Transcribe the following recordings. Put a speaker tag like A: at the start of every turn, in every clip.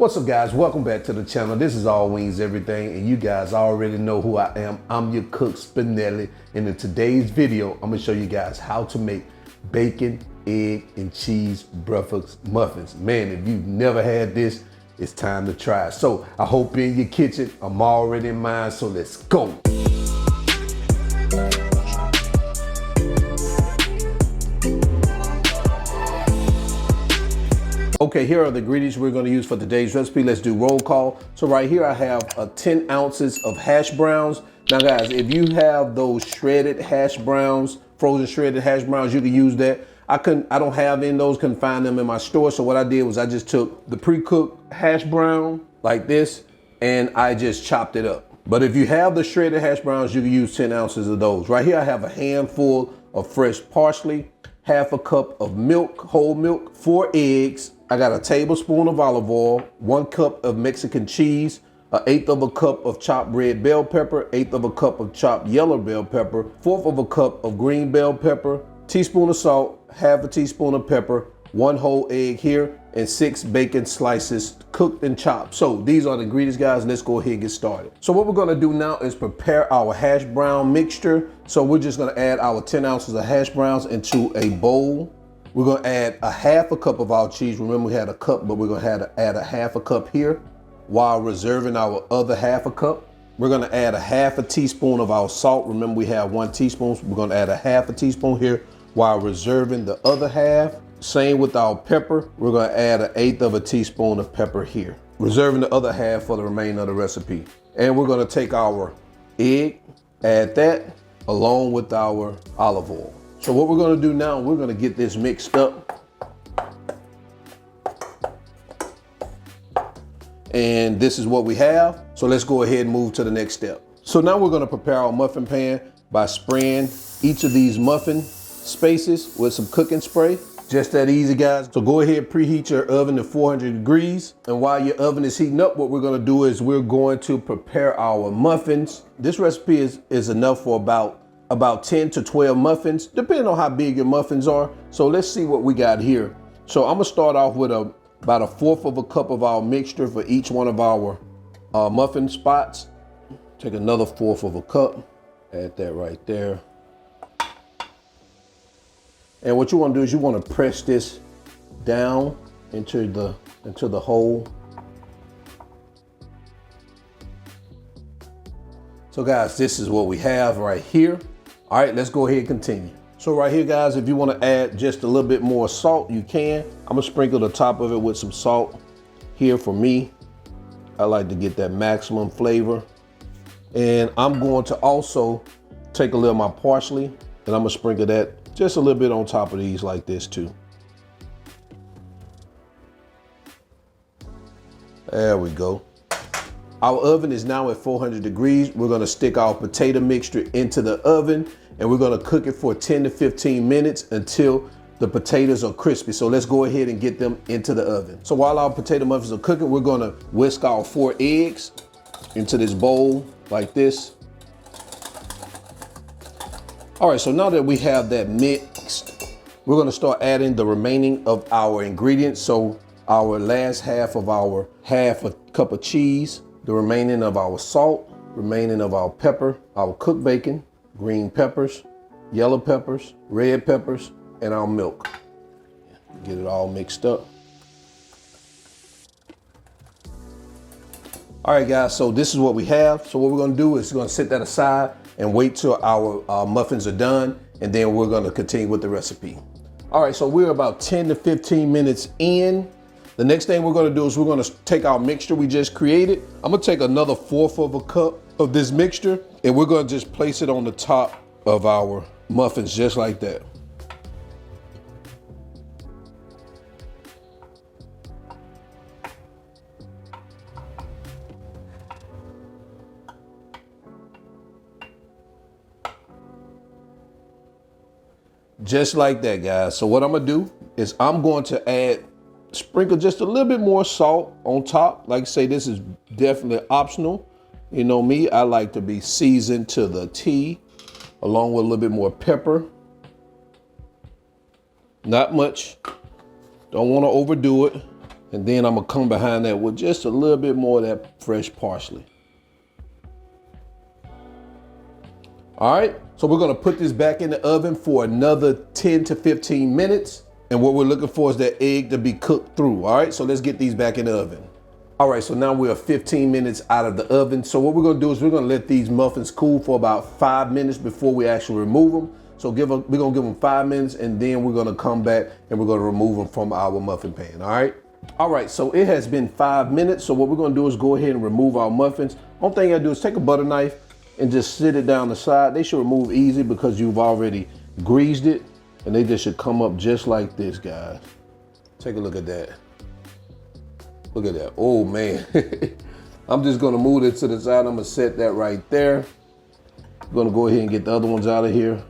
A: What's up, guys? Welcome back to the channel. This is All Wings Everything, and you guys already know who I am. I'm your cook, Spinelli, and in today's video, I'm gonna show you guys how to make bacon, egg, and cheese breakfast muffins. Man, if you've never had this, it's time to try it. So I hope you're in your kitchen. I'm already in mine, so let's go. Okay, here are the ingredients we're gonna use for today's recipe. Let's do roll call. So right here I have 10 ounces of hash browns. Now guys, if you have those shredded hash browns, frozen shredded hash browns, you can use that. I don't have any of those, couldn't find them in my store. So what I did was I just took the pre-cooked hash brown like this and I just chopped it up. But if you have the shredded hash browns, you can use 10 ounces of those. Right here I have a handful of fresh parsley, half a cup of milk, whole milk, 4 eggs. I got a tablespoon of olive oil, 1 cup of Mexican cheese, 1/8 of a cup of chopped red bell pepper, 1/8 of a cup of chopped yellow bell pepper, 1/4 of a cup of green bell pepper, teaspoon of salt, half a teaspoon of pepper, 1 whole egg here, and 6 bacon slices cooked and chopped. So these are the ingredients, guys. Let's go ahead and get started. So what we're gonna do now is prepare our hash brown mixture. So we're just gonna add our 10 ounces of hash browns into a bowl. We're gonna add a half a cup of our cheese. Remember we had a cup, but we're gonna add a half a cup here while reserving our other half a cup. We're gonna add a half a teaspoon of our salt. Remember we have 1 teaspoon. So we're gonna add a half a teaspoon here while reserving the other half. Same with our pepper. We're gonna add 1/8 of a teaspoon of pepper here, reserving the other half for the remainder of the recipe. And we're gonna take our egg, add that along with our olive oil. So what we're gonna do now, we're gonna get this mixed up. And this is what we have. So let's go ahead and move to the next step. So now we're gonna prepare our muffin pan by spraying each of these muffin spaces with some cooking spray. Just that easy, guys. So go ahead, preheat your oven to 400 degrees. And while your oven is heating up, what we're gonna do is we're going to prepare our muffins. This recipe is enough for about 10 to 12 muffins, depending on how big your muffins are. So let's see what we got here. So I'm gonna start off with about 1/4 of a cup of our mixture for each one of our muffin spots. Take another 1/4 of a cup, add that right there. And what you wanna do is you wanna press this down into the hole. So guys, this is what we have right here. All right, let's go ahead and continue. So right here, guys, if you want to add just a little bit more salt, you can. I'm gonna sprinkle the top of it with some salt here for me. I like to get that maximum flavor. And I'm going to also take a little of my parsley and I'm gonna sprinkle that just a little bit on top of these like this too. There we go. Our oven is now at 400 degrees. We're gonna stick our potato mixture into the oven and we're gonna cook it for 10 to 15 minutes until the potatoes are crispy. So let's go ahead and get them into the oven. So while our potato muffins are cooking, we're gonna whisk our 4 eggs into this bowl like this. All right, so now that we have that mixed, we're gonna start adding the remaining of our ingredients. So our last half of our half a cup of cheese, the remaining of our salt, remaining of our pepper, our cooked bacon, green peppers, yellow peppers, red peppers, and our milk. Get it all mixed up. All right, guys, so this is what we have. So what we're gonna do is we're gonna set that aside and wait till our muffins are done, and then we're gonna continue with the recipe. All right, so we're about 10 to 15 minutes in. The next thing we're gonna do is we're gonna take our mixture we just created. I'm gonna take another 1/4 of a cup of this mixture and we're gonna just place it on the top of our muffins just like that. Just like that, guys. So what I'm gonna do is I'm going to sprinkle just a little bit more salt on top. Like I say, this is definitely optional. You know me, I like to be seasoned to the T, along with a little bit more pepper. Not much. Don't want to overdo it. And then I'm gonna come behind that with just a little bit more of that fresh parsley. All right, so we're gonna put this back in the oven for another 10 to 15 minutes. And what we're looking for is that egg to be cooked through. All right, so let's get these back in the oven. All right, so now we're 15 minutes out of the oven. So what we're gonna do is we're gonna let these muffins cool for about 5 minutes before we actually remove them. So we're gonna give them 5 minutes, and then we're gonna come back and we're gonna remove them from our muffin pan, all right? All right, so it has been 5 minutes. So what we're gonna do is go ahead and remove our muffins. Only thing I do is take a butter knife and just sit it down the side. They should remove easy because you've already greased it, and they just should come up just like this, guys. Take a look at that. Look at that, oh man. I'm just gonna move it to the side. I'm gonna set that right there. I'm gonna go ahead and get the other ones out of here.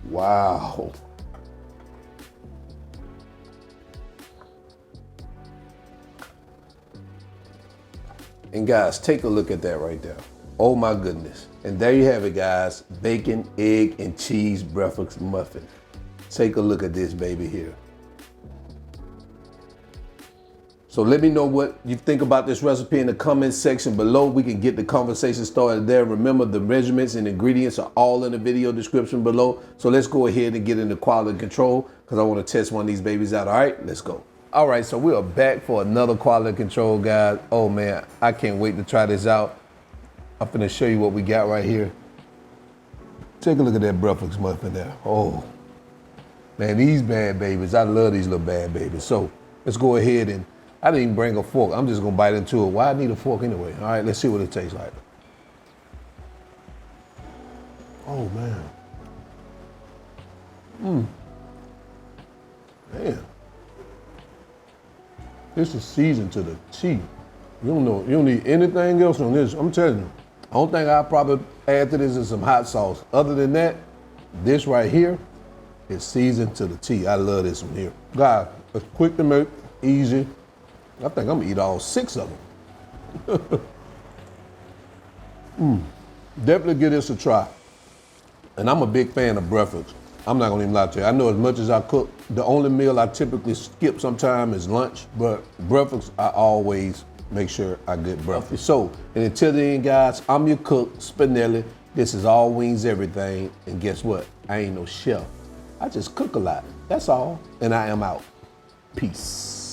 A: Wow. And guys, take a look at that right there. Oh my goodness. And there you have it, guys. Bacon, egg, and cheese breakfast muffin. Take a look at this baby here. So let me know what you think about this recipe in the comment section below. We can get the conversation started there. Remember, the measurements and ingredients are all in the video description below. So let's go ahead and get into quality control because I want to test one of these babies out. All right, let's go. All right, so we are back for another quality control, guys. Oh man, I can't wait to try this out. I'm finna show you what we got right here. Take a look at that breakfast muffin there. Oh, man, these bad babies. I love these little bad babies. So let's go ahead and, I didn't even bring a fork. I'm just gonna bite into it. Why I need a fork anyway? All right, let's see what it tastes like. Oh man. Man. This is seasoned to the T. You don't need anything else on this. I'm telling you. The only thing I'll probably add to this is some hot sauce. Other than that, this right here is seasoned to the T. I love this one here. God, it's quick to make, easy. I think I'm gonna eat all 6 of them. Definitely give this a try. And I'm a big fan of breakfast. I'm not gonna even lie to you. I know as much as I cook, the only meal I typically skip sometime is lunch, but breakfast, I always make sure I get breakfast. So, and until then, guys, I'm your cook, Spinelli. This is All Wings Everything. And guess what? I ain't no chef. I just cook a lot. That's all. And I am out. Peace.